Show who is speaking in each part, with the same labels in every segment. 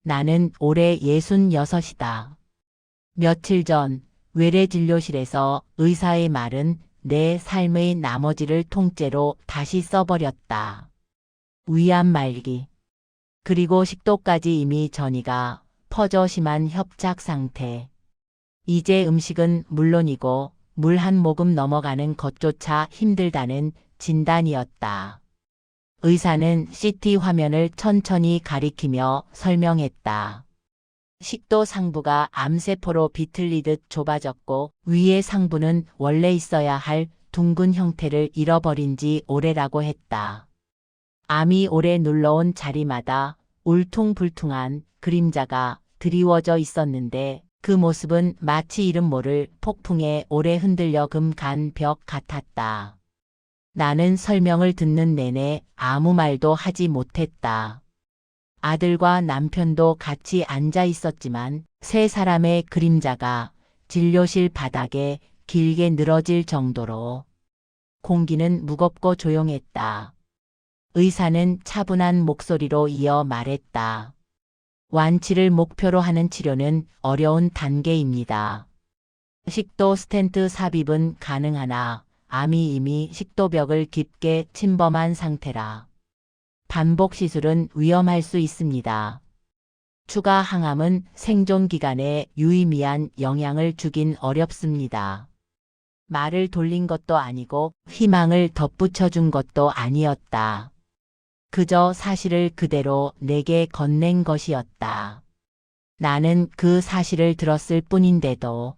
Speaker 1: 나는 올해 66이다. 며칠 전 외래진료실에서 의사의 말은 내 삶의 나머지를 통째로 다시 써버렸다. 위암 말기. 그리고 식도까지 이미 전이가 퍼져 심한 협착 상태. 이제 음식은 물론이고 물 한 모금 넘어가는 것조차 힘들다는 진단이었다. 의사는 CT 화면을 천천히 가리키며 설명했다. 식도 상부가 암세포로 비틀리듯 좁아졌고 위의 상부는 원래 있어야 할 둥근 형태를 잃어버린 지 오래라고 했다. 암이 오래 눌러온 자리마다 울퉁불퉁한 그림자가 드리워져 있었는데 그 모습은 마치 이름 모를 폭풍에 오래 흔들려 금 간 벽 같았다. 나는 설명을 듣는 내내 아무 말도 하지 못했다. 아들과 남편도 같이 앉아 있었지만 세 사람의 그림자가 진료실 바닥에 길게 늘어질 정도로 공기는 무겁고 조용했다. 의사는 차분한 목소리로 이어 말했다. 완치를 목표로 하는 치료는 어려운 단계입니다. 식도 스텐트 삽입은 가능하나 암이 이미 식도벽을 깊게 침범한 상태라 반복 시술은 위험할 수 있습니다. 추가 항암은 생존 기간에 유의미한 영향을 주긴 어렵습니다. 말을 돌린 것도 아니고 희망을 덧붙여 준 것도 아니었다. 그저 사실을 그대로 내게 건넨 것이었다. 나는 그 사실을 들었을 뿐인데도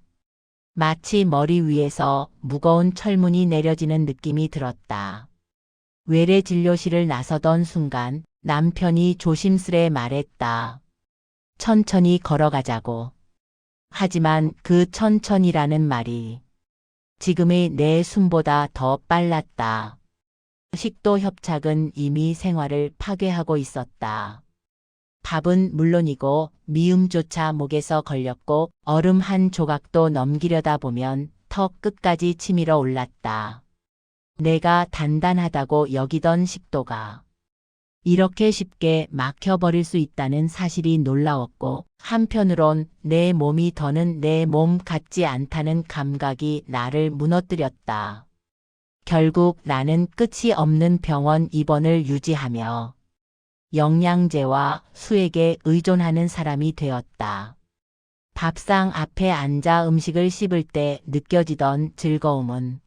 Speaker 1: 마치 머리 위에서 무거운 철문이 내려지는 느낌이 들었다. 외래 진료실을 나서던 순간 남편이 조심스레 말했다. 천천히 걸어가자고. 하지만 그 천천히라는 말이 지금의 내 숨보다 더 빨랐다. 식도 협착은 이미 생활을 파괴하고 있었다. 밥은 물론이고 미음조차 목에서 걸렸고 얼음 한 조각도 넘기려다 보면 턱 끝까지 치밀어 올랐다. 내가 단단하다고 여기던 식도가 이렇게 쉽게 막혀버릴 수 있다는 사실이 놀라웠고 한편으론 내 몸이 더는 내 몸 같지 않다는 감각이 나를 무너뜨렸다. 결국 나는 끝이 없는 병원 입원을 유지하며 영양제와 수액에 의존하는 사람이 되었다. 밥상 앞에 앉아 음식을 씹을 때 느껴지던 즐거움은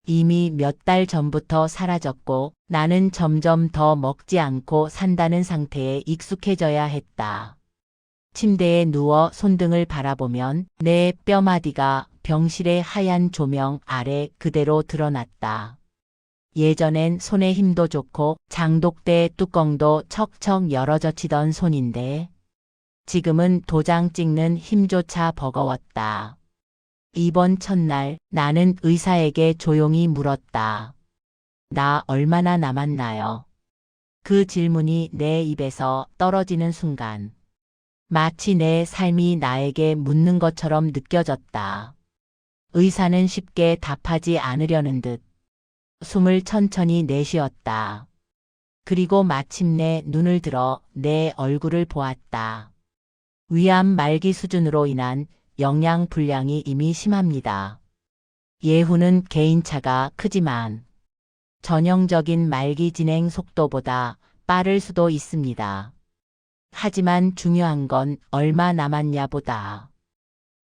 Speaker 1: 이미 몇 달 전부터 사라졌고 나는 점점 더 먹지 않고 산다는 상태에 익숙해져야 했다. 침대에 누워 손등을 바라보면 내 뼈마디가 병실의 하얀 조명 아래 그대로 드러났다. 예전엔 손에 힘도 좋고 장독대 뚜껑도 척척 열어젖히던 손인데 지금은 도장 찍는 힘조차 버거웠다. 입원 첫날 나는 의사에게 조용히 물었다. 나 얼마나 남았나요? 그 질문이 내 입에서 떨어지는 순간 마치 내 삶이 나에게 묻는 것처럼 느껴졌다. 의사는 쉽게 답하지 않으려는 듯 숨을 천천히 내쉬었다. 그리고 마침내 눈을 들어 내 얼굴을 보았다. 위암 말기 수준으로 인한 영양 불량이 이미 심합니다. 예후는 개인차가 크지만 전형적인 말기 진행 속도보다 빠를 수도 있습니다. 하지만 중요한 건 얼마 남았냐 보다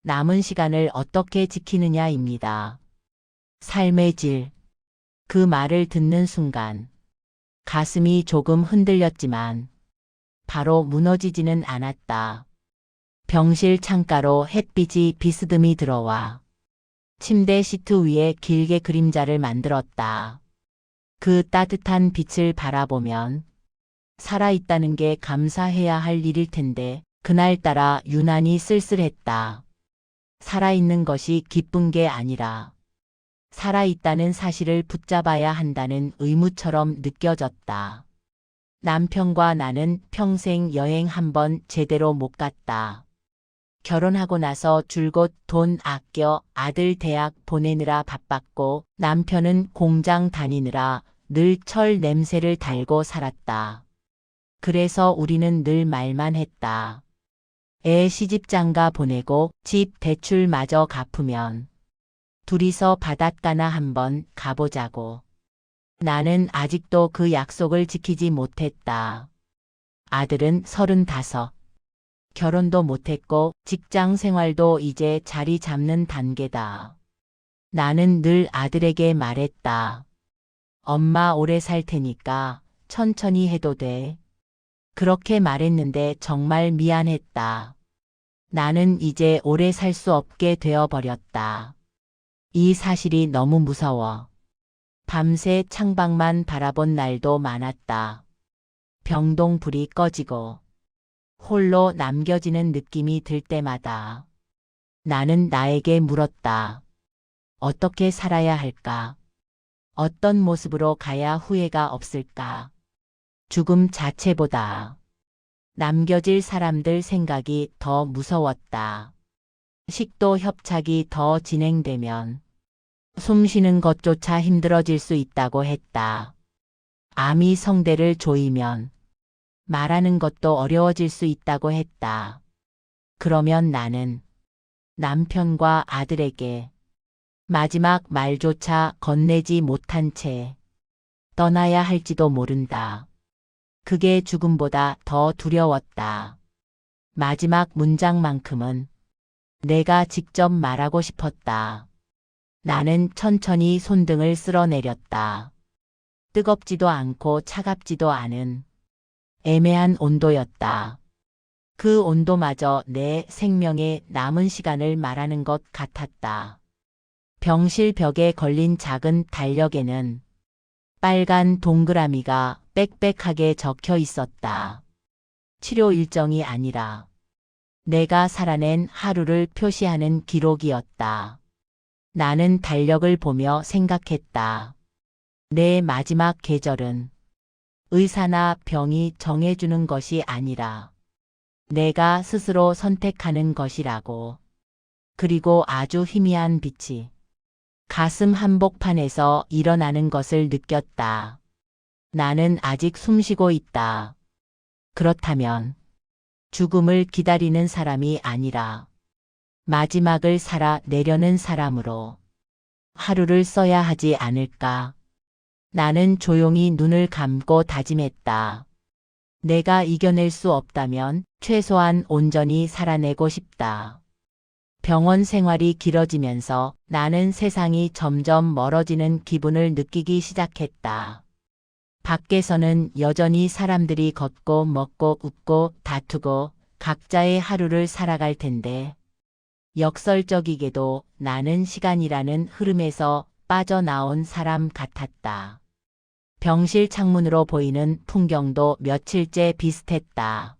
Speaker 1: 남은 시간을 어떻게 지키느냐입니다. 삶의 질. 그 말을 듣는 순간 가슴이 조금 흔들렸지만 바로 무너지지는 않았다. 병실 창가로 햇빛이 비스듬히 들어와 침대 시트 위에 길게 그림자를 만들었다. 그 따뜻한 빛을 바라보면 살아있다는 게 감사해야 할 일일 텐데 그날따라 유난히 쓸쓸했다. 살아있는 것이 기쁜 게 아니라 살아있다는 사실을 붙잡아야 한다는 의무처럼 느껴졌다. 남편과 나는 평생 여행 한 번 제대로 못 갔다. 결혼하고 나서 줄곧 돈 아껴 아들 대학 보내느라 바빴고 남편은 공장 다니느라 늘 철 냄새를 달고 살았다. 그래서 우리는 늘 말만 했다. 애 시집장가 보내고 집 대출마저 갚으면 둘이서 바닷가나 한번 가보자고. 나는 아직도 그 약속을 지키지 못했다. 아들은 35. 결혼도 못했고 직장 생활도 이제 자리 잡는 단계다. 나는 늘 아들에게 말했다. 엄마 오래 살 테니까 천천히 해도 돼. 그렇게 말했는데 정말 미안했다. 나는 이제 오래 살 수 없게 되어버렸다. 이 사실이 너무 무서워. 밤새 창밖만 바라본 날도 많았다. 병동불이 꺼지고 홀로 남겨지는 느낌이 들 때마다 나는 나에게 물었다. 어떻게 살아야 할까? 어떤 모습으로 가야 후회가 없을까? 죽음 자체보다 남겨질 사람들 생각이 더 무서웠다. 식도 협착이 더 진행되면 숨 쉬는 것조차 힘들어질 수 있다고 했다. 암이 성대를 조이면 말하는 것도 어려워질 수 있다고 했다. 그러면 나는 남편과 아들에게 마지막 말조차 건네지 못한 채 떠나야 할지도 모른다. 그게 죽음보다 더 두려웠다. 마지막 문장만큼은 내가 직접 말하고 싶었다. 나는 천천히 손등을 쓸어내렸다. 뜨겁지도 않고 차갑지도 않은 애매한 온도였다. 그 온도마저 내 생명의 남은 시간을 말하는 것 같았다. 병실 벽에 걸린 작은 달력에는 빨간 동그라미가 빽빽하게 적혀 있었다. 치료 일정이 아니라 내가 살아낸 하루를 표시하는 기록이었다. 나는 달력을 보며 생각했다. 내 마지막 계절은 의사나 병이 정해주는 것이 아니라 내가 스스로 선택하는 것이라고. 그리고 아주 희미한 빛이 가슴 한복판에서 일어나는 것을 느꼈다. 나는 아직 숨쉬고 있다. 그렇다면 죽음을 기다리는 사람이 아니라 마지막을 살아내려는 사람으로 하루를 써야 하지 않을까. 나는 조용히 눈을 감고 다짐했다. 내가 이겨낼 수 없다면 최소한 온전히 살아내고 싶다. 병원 생활이 길어지면서 나는 세상이 점점 멀어지는 기분을 느끼기 시작했다. 밖에서는 여전히 사람들이 걷고 먹고 웃고 다투고 각자의 하루를 살아갈 텐데 역설적이게도 나는 시간이라는 흐름에서 빠져나온 사람 같았다. 병실 창문으로 보이는 풍경도 며칠째 비슷했다.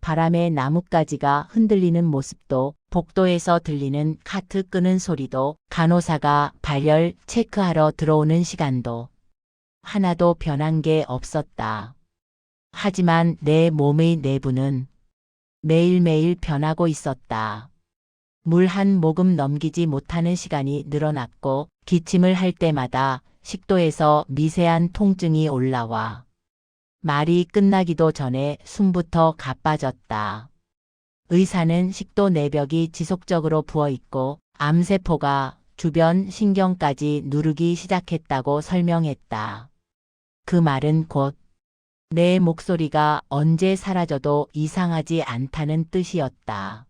Speaker 1: 바람에 나뭇가지가 흔들리는 모습도 복도에서 들리는 카트 끄는 소리도 간호사가 발열 체크하러 들어오는 시간도 하나도 변한 게 없었다. 하지만 내 몸의 내부는 매일매일 변하고 있었다. 물 한 모금 넘기지 못하는 시간이 늘어났고 기침을 할 때마다 식도에서 미세한 통증이 올라와 말이 끝나기도 전에 숨부터 가빠졌다. 의사는 식도 내벽이 지속적으로 부어있고 암세포가 주변 신경까지 누르기 시작했다고 설명했다. 그 말은 곧 내 목소리가 언제 사라져도 이상하지 않다는 뜻이었다.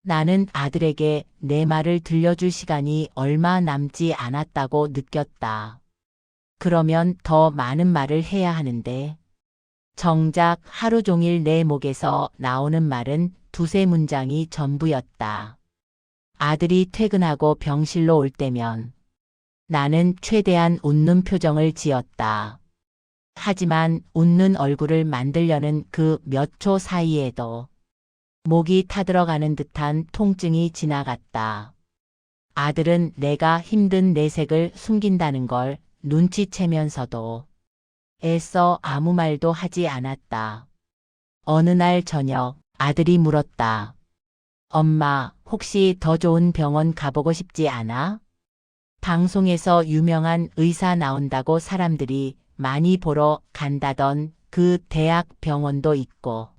Speaker 1: 나는 아들에게 내 말을 들려줄 시간이 얼마 남지 않았다고 느꼈다. 그러면 더 많은 말을 해야 하는데 정작 하루 종일 내 목에서 나오는 말은 두세 문장이 전부였다. 아들이 퇴근하고 병실로 올 때면 나는 최대한 웃는 표정을 지었다. 하지만 웃는 얼굴을 만들려는 그 몇 초 사이에도 목이 타들어가는 듯한 통증이 지나갔다. 아들은 내가 힘든 내색을 숨긴다는 걸 눈치채면서도 애써 아무 말도 하지 않았다. 어느 날 저녁 아들이 물었다. 엄마, 혹시 더 좋은 병원 가보고 싶지 않아? 방송에서 유명한 의사 나온다고 사람들이 많이 보러 간다던 그 대학 병원도 있고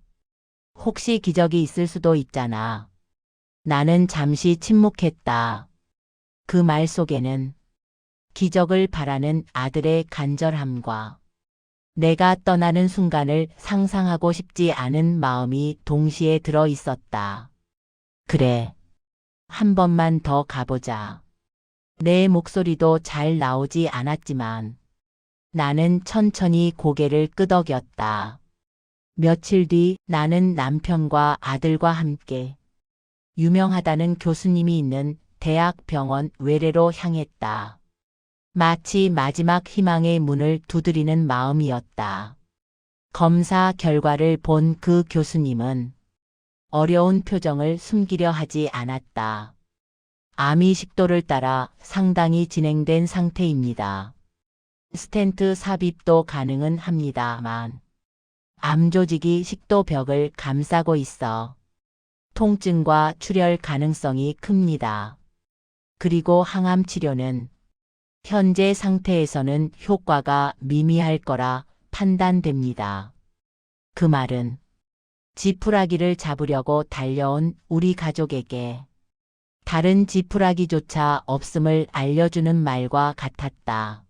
Speaker 1: 혹시 기적이 있을 수도 있잖아. 나는 잠시 침묵했다. 그 말 속에는 기적을 바라는 아들의 간절함과 내가 떠나는 순간을 상상하고 싶지 않은 마음이 동시에 들어 있었다. 그래, 한 번만 더 가보자. 내 목소리도 잘 나오지 않았지만 나는 천천히 고개를 끄덕였다. 며칠 뒤 나는 남편과 아들과 함께 유명하다는 교수님이 있는 대학 병원 외래로 향했다. 마치 마지막 희망의 문을 두드리는 마음이었다. 검사 결과를 본 그 교수님은 어려운 표정을 숨기려 하지 않았다. 암이 식도를 따라 상당히 진행된 상태입니다. 스텐트 삽입도 가능은 합니다만 암 조직이 식도벽을 감싸고 있어 통증과 출혈 가능성이 큽니다. 그리고 항암 치료는 현재 상태에서는 효과가 미미할 거라 판단됩니다. 그 말은 지푸라기를 잡으려고 달려온 우리 가족에게 다른 지푸라기조차 없음을 알려주는 말과 같았다.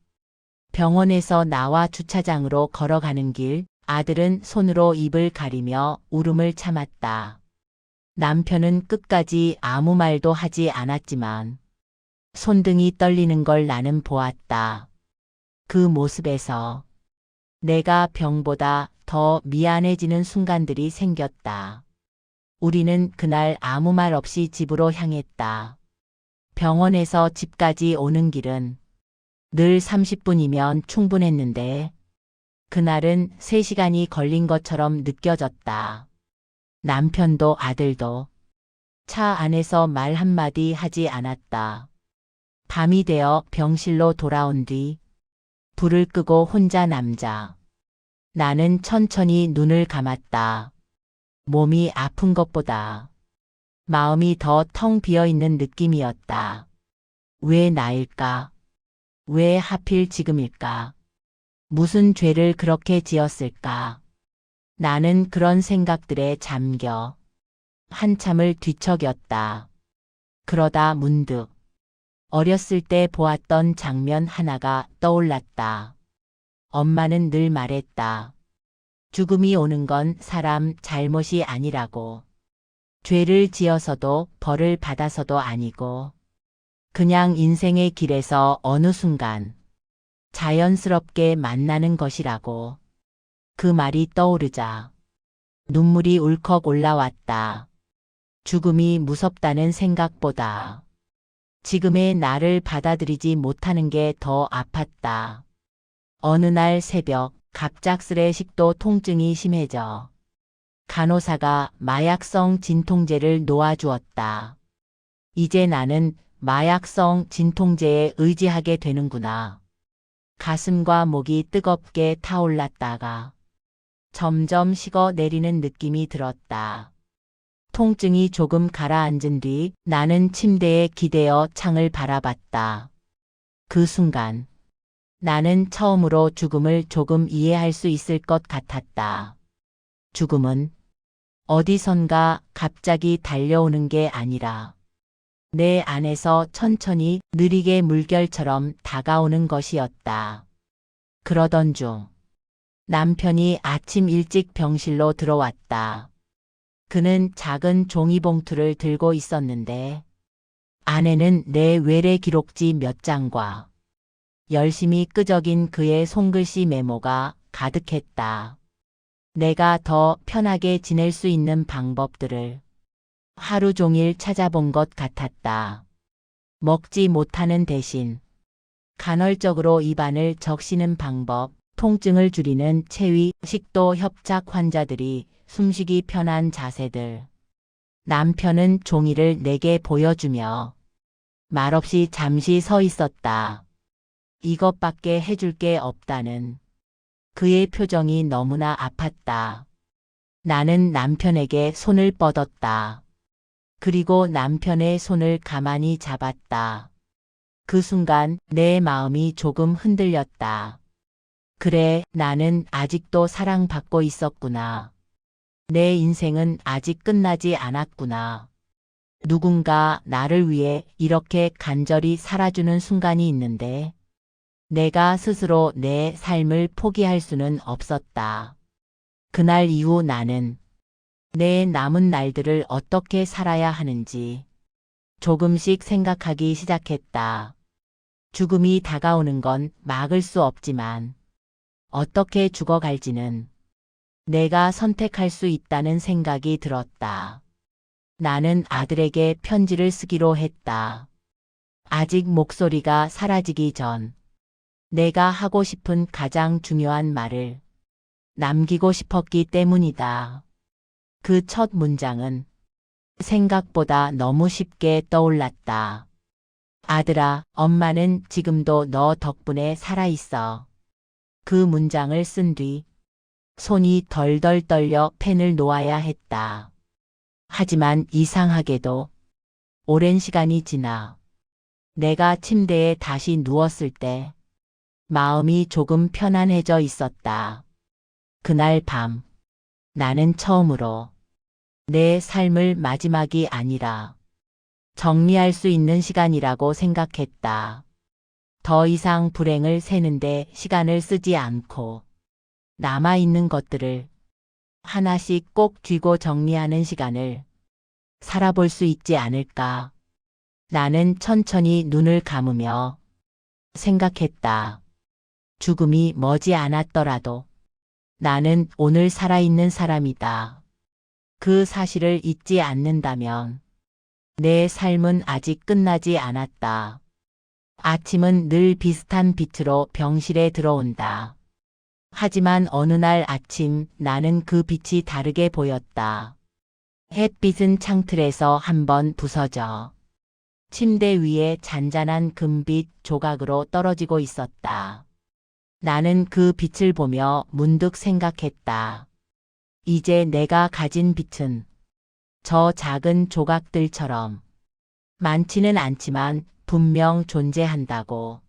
Speaker 1: 병원에서 나와 주차장으로 걸어가는 길, 아들은 손으로 입을 가리며 울음을 참았다. 남편은 끝까지 아무 말도 하지 않았지만 손등이 떨리는 걸 나는 보았다. 그 모습에서 내가 병보다 더 미안해지는 순간들이 생겼다. 우리는 그날 아무 말 없이 집으로 향했다. 병원에서 집까지 오는 길은 늘 30분이면 충분했는데 그날은 3시간이 걸린 것처럼 느껴졌다. 남편도 아들도 차 안에서 말 한마디 하지 않았다. 밤이 되어 병실로 돌아온 뒤 불을 끄고 혼자 남자. 나는 천천히 눈을 감았다. 몸이 아픈 것보다 마음이 더 텅 비어 있는 느낌이었다. 왜 나일까? 왜 하필 지금일까? 무슨 죄를 그렇게 지었을까? 나는 그런 생각들에 잠겨 한참을 뒤척였다. 그러다 문득 어렸을 때 보았던 장면 하나가 떠올랐다. 엄마는 늘 말했다. 죽음이 오는 건 사람 잘못이 아니라고. 죄를 지어서도 벌을 받아서도 아니고 그냥 인생의 길에서 어느 순간 자연스럽게 만나는 것이라고. 그 말이 떠오르자 눈물이 울컥 올라왔다. 죽음이 무섭다는 생각보다 지금의 나를 받아들이지 못하는 게 더 아팠다. 어느 날 새벽 갑작스레 식도 통증이 심해져 간호사가 마약성 진통제를 놓아주었다. 이제 나는 마약성 진통제에 의지하게 되는구나. 가슴과 목이 뜨겁게 타올랐다가 점점 식어 내리는 느낌이 들었다. 통증이 조금 가라앉은 뒤 나는 침대에 기대어 창을 바라봤다. 그 순간 나는 처음으로 죽음을 조금 이해할 수 있을 것 같았다. 죽음은 어디선가 갑자기 달려오는 게 아니라 내 안에서 천천히 느리게 물결처럼 다가오는 것이었다. 그러던 중 남편이 아침 일찍 병실로 들어왔다. 그는 작은 종이봉투를 들고 있었는데 안에는 내 외래 기록지 몇 장과 열심히 끄적인 그의 손글씨 메모가 가득했다. 내가 더 편하게 지낼 수 있는 방법들을 하루 종일 찾아본 것 같았다. 먹지 못하는 대신 간헐적으로 입안을 적시는 방법, 통증을 줄이는 체위, 식도 협착 환자들이 숨쉬기 편한 자세들. 남편은 종이를 내게 보여주며 말없이 잠시 서 있었다. 이것밖에 해줄 게 없다는 그의 표정이 너무나 아팠다. 나는 남편에게 손을 뻗었다. 그리고 남편의 손을 가만히 잡았다. 그 순간 내 마음이 조금 흔들렸다. 그래, 나는 아직도 사랑받고 있었구나. 내 인생은 아직 끝나지 않았구나. 누군가 나를 위해 이렇게 간절히 살아주는 순간이 있는데 내가 스스로 내 삶을 포기할 수는 없었다. 그날 이후 나는 내 남은 날들을 어떻게 살아야 하는지 조금씩 생각하기 시작했다. 죽음이 다가오는 건 막을 수 없지만 어떻게 죽어갈지는 내가 선택할 수 있다는 생각이 들었다. 나는 아들에게 편지를 쓰기로 했다. 아직 목소리가 사라지기 전 내가 하고 싶은 가장 중요한 말을 남기고 싶었기 때문이다. 그 첫 문장은 생각보다 너무 쉽게 떠올랐다. 아들아, 엄마는 지금도 너 덕분에 살아있어. 그 문장을 쓴 뒤 손이 덜덜 떨려 펜을 놓아야 했다. 하지만 이상하게도 오랜 시간이 지나 내가 침대에 다시 누웠을 때 마음이 조금 편안해져 있었다. 그날 밤 나는 처음으로 내 삶을 마지막이 아니라 정리할 수 있는 시간이라고 생각했다. 더 이상 불행을 세는데 시간을 쓰지 않고 남아있는 것들을 하나씩 꼭 쥐고 정리하는 시간을 살아볼 수 있지 않을까. 나는 천천히 눈을 감으며 생각했다. 죽음이 머지 않았더라도 나는 오늘 살아있는 사람이다. 그 사실을 잊지 않는다면 내 삶은 아직 끝나지 않았다. 아침은 늘 비슷한 빛으로 병실에 들어온다. 하지만 어느 날 아침 나는 그 빛이 다르게 보였다. 햇빛은 창틀에서 한번 부서져 침대 위에 잔잔한 금빛 조각으로 떨어지고 있었다. 나는 그 빛을 보며 문득 생각했다. 이제 내가 가진 빛은 저 작은 조각들처럼 많지는 않지만 분명 존재한다고.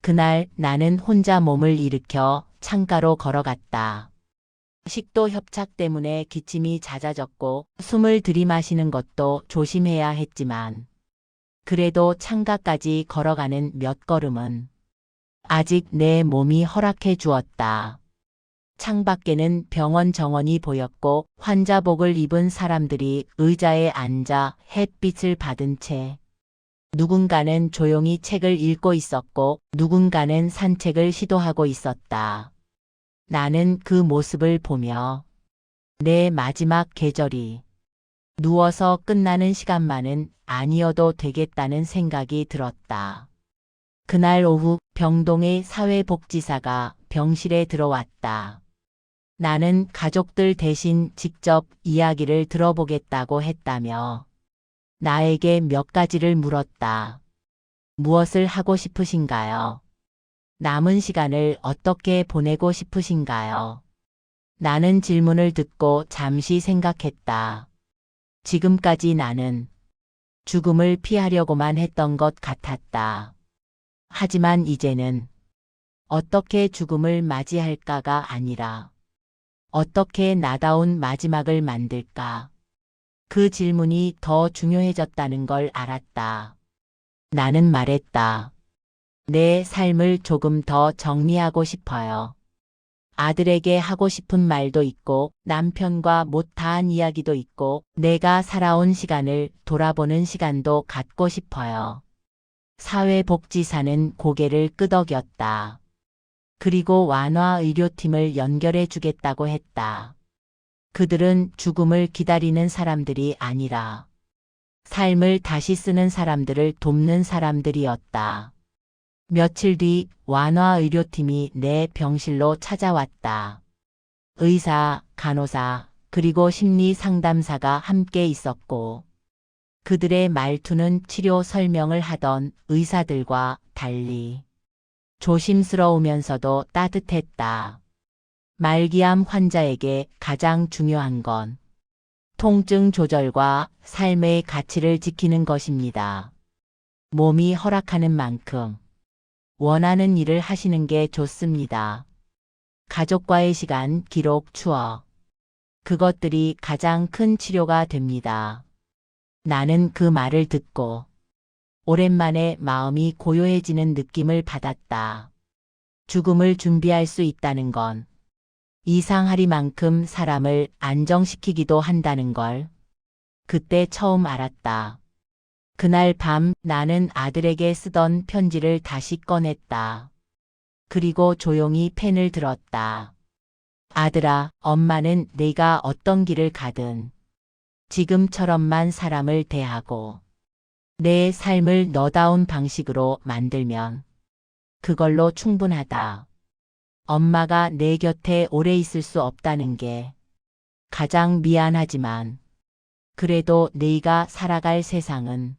Speaker 1: 그날 나는 혼자 몸을 일으켜 창가로 걸어갔다. 식도 협착 때문에 기침이 잦아졌고 숨을 들이마시는 것도 조심해야 했지만 그래도 창가까지 걸어가는 몇 걸음은 아직 내 몸이 허락해 주었다. 창밖에는 병원 정원이 보였고 환자복을 입은 사람들이 의자에 앉아 햇빛을 받은 채 누군가는 조용히 책을 읽고 있었고 누군가는 산책을 시도하고 있었다. 나는 그 모습을 보며 내 마지막 계절이 누워서 끝나는 시간만은 아니어도 되겠다는 생각이 들었다. 그날 오후 병동의 사회복지사가 병실에 들어왔다. 나는 가족들 대신 직접 이야기를 들어보겠다고 했다며 나에게 몇 가지를 물었다. 무엇을 하고 싶으신가요? 남은 시간을 어떻게 보내고 싶으신가요? 나는 질문을 듣고 잠시 생각했다. 지금까지 나는 죽음을 피하려고만 했던 것 같았다. 하지만 이제는 어떻게 죽음을 맞이할까가 아니라 어떻게 나다운 마지막을 만들까? 그 질문이 더 중요해졌다는 걸 알았다. 나는 말했다. 내 삶을 조금 더 정리하고 싶어요. 아들에게 하고 싶은 말도 있고 남편과 못다한 이야기도 있고 내가 살아온 시간을 돌아보는 시간도 갖고 싶어요. 사회복지사는 고개를 끄덕였다. 그리고 완화의료팀을 연결해 주겠다고 했다. 그들은 죽음을 기다리는 사람들이 아니라 삶을 다시 쓰는 사람들을 돕는 사람들이었다. 며칠 뒤 완화의료팀이 내 병실로 찾아왔다. 의사, 간호사, 그리고 심리상담사가 함께 있었고 그들의 말투는 치료 설명을 하던 의사들과 달리 조심스러우면서도 따뜻했다. 말기암 환자에게 가장 중요한 건 통증 조절과 삶의 가치를 지키는 것입니다. 몸이 허락하는 만큼 원하는 일을 하시는 게 좋습니다. 가족과의 시간, 기록, 추억. 그것들이 가장 큰 치료가 됩니다. 나는 그 말을 듣고 오랜만에 마음이 고요해지는 느낌을 받았다. 죽음을 준비할 수 있다는 건 이상하리만큼 사람을 안정시키기도 한다는 걸 그때 처음 알았다. 그날 밤 나는 아들에게 쓰던 편지를 다시 꺼냈다. 그리고 조용히 펜을 들었다. 아들아, 엄마는 네가 어떤 길을 가든 지금처럼만 사람을 대하고 내 삶을 너다운 방식으로 만들면 그걸로 충분하다. 엄마가 내 곁에 오래 있을 수 없다는 게 가장 미안하지만 그래도 네가 살아갈 세상은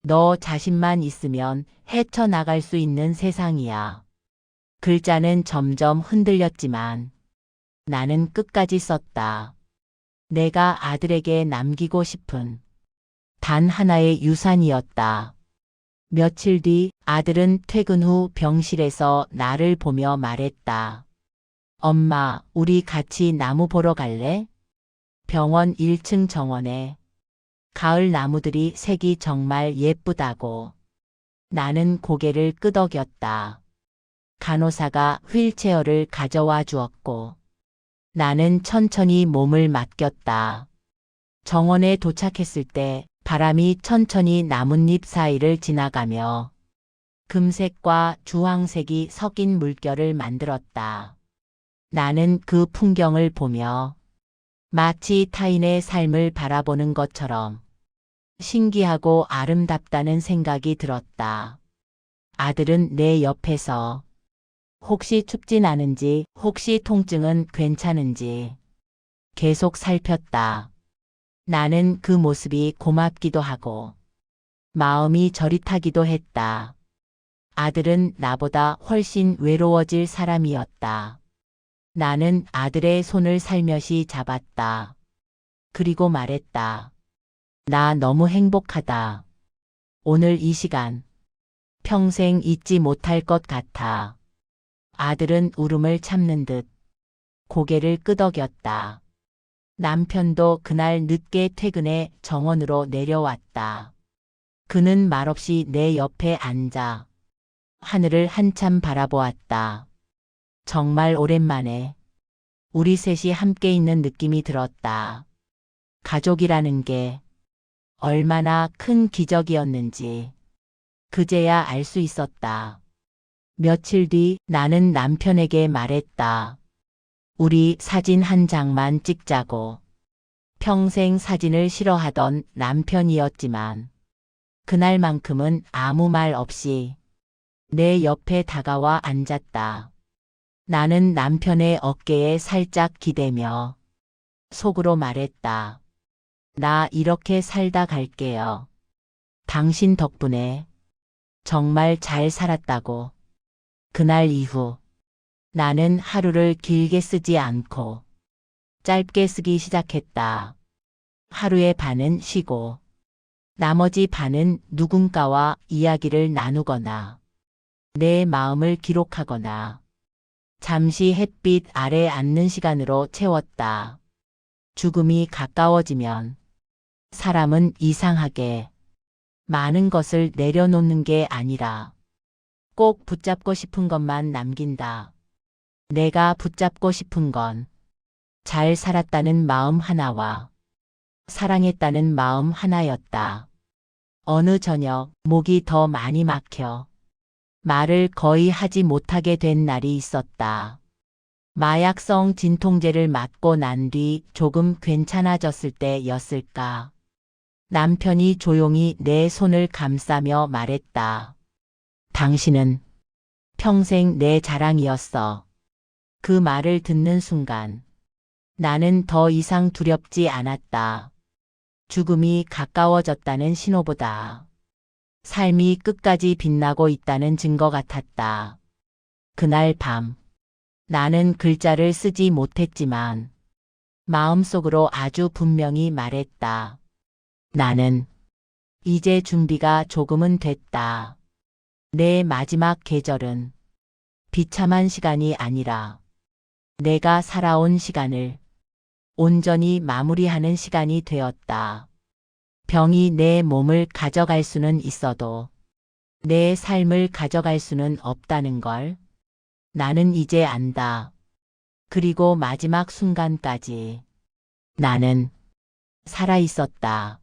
Speaker 1: 너 자신만 있으면 헤쳐나갈 수 있는 세상이야. 글자는 점점 흔들렸지만 나는 끝까지 썼다. 내가 아들에게 남기고 싶은 단 하나의 유산이었다. 며칠 뒤 아들은 퇴근 후 병실에서 나를 보며 말했다. 엄마, 우리 같이 나무 보러 갈래? 병원 1층 정원에 가을 나무들이 색이 정말 예쁘다고. 나는 고개를 끄덕였다. 간호사가 휠체어를 가져와 주었고 나는 천천히 몸을 맡겼다. 정원에 도착했을 때 바람이 천천히 나뭇잎 사이를 지나가며 금색과 주황색이 섞인 물결을 만들었다. 나는 그 풍경을 보며 마치 타인의 삶을 바라보는 것처럼 신기하고 아름답다는 생각이 들었다. 아들은 내 옆에서 혹시 춥진 않은지, 혹시 통증은 괜찮은지 계속 살폈다. 나는 그 모습이 고맙기도 하고 마음이 저릿하기도 했다. 아들은 나보다 훨씬 외로워질 사람이었다. 나는 아들의 손을 살며시 잡았다. 그리고 말했다. 나 너무 행복하다. 오늘 이 시간 평생 잊지 못할 것 같아. 아들은 울음을 참는 듯 고개를 끄덕였다. 남편도 그날 늦게 퇴근해 정원으로 내려왔다. 그는 말없이 내 옆에 앉아 하늘을 한참 바라보았다. 정말 오랜만에 우리 셋이 함께 있는 느낌이 들었다. 가족이라는 게 얼마나 큰 기적이었는지 그제야 알 수 있었다. 며칠 뒤 나는 남편에게 말했다. 우리 사진 한 장만 찍자고. 평생 사진을 싫어하던 남편이었지만 그날만큼은 아무 말 없이 내 옆에 다가와 앉았다. 나는 남편의 어깨에 살짝 기대며 속으로 말했다. 나 이렇게 살다 갈게요. 당신 덕분에 정말 잘 살았다고. 그날 이후 나는 하루를 길게 쓰지 않고 짧게 쓰기 시작했다. 하루의 반은 쉬고 나머지 반은 누군가와 이야기를 나누거나 내 마음을 기록하거나 잠시 햇빛 아래 앉는 시간으로 채웠다. 죽음이 가까워지면 사람은 이상하게 많은 것을 내려놓는 게 아니라 꼭 붙잡고 싶은 것만 남긴다. 내가 붙잡고 싶은 건 잘 살았다는 마음 하나와 사랑했다는 마음 하나였다. 어느 저녁 목이 더 많이 막혀 말을 거의 하지 못하게 된 날이 있었다. 마약성 진통제를 맞고 난 뒤 조금 괜찮아졌을 때였을까. 남편이 조용히 내 손을 감싸며 말했다. 당신은 평생 내 자랑이었어. 그 말을 듣는 순간 나는 더 이상 두렵지 않았다. 죽음이 가까워졌다는 신호보다 삶이 끝까지 빛나고 있다는 증거 같았다. 그날 밤 나는 글자를 쓰지 못했지만 마음속으로 아주 분명히 말했다. 나는 이제 준비가 조금은 됐다. 내 마지막 계절은 비참한 시간이 아니라 내가 살아온 시간을 온전히 마무리하는 시간이 되었다. 병이 내 몸을 가져갈 수는 있어도 내 삶을 가져갈 수는 없다는 걸 나는 이제 안다. 그리고 마지막 순간까지 나는 살아 있었다.